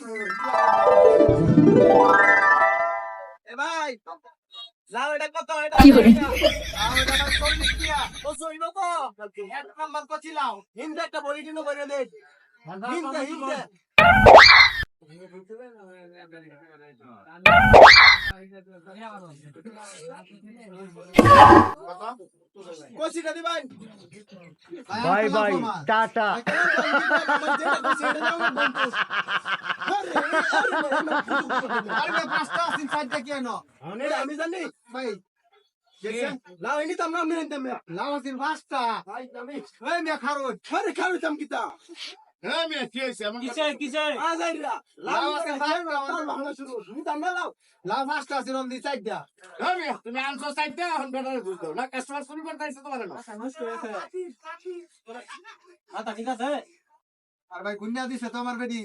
এ ভাই লাউ এটা কত এটা কি করে? লাউ এটা ভাই 40 টিয়া তো সইব তো এক নাম্বার কছিলাও হিন্দে একটা বড়ি দিনো করে দে হিন্দে হিন্দে কছিটা দিবেন বাই বাই টাটা। আমি জানি ভাই লাউ এনি তাম না মেন তাম লাউ দিন বাস্তা ভাই আমি ওই মে খারো ছরে খারো তাম কিতা হ্যাঁ মিয়া কি হইছে আমাকে কিসে কিসে আজাইরা লাউ আছে ভাই ভাঙা শুরু নি তাম না লাউ বাস্তা আছে রন দি চাইদা হ্যাঁ মিয়া তুমি আনছো সাইডে এখন বেটারে বুঝছো না কাস্টমার শুরু করতে আইছো তোমার না আর ভাই গুন্না দিছে তো আমার বেডি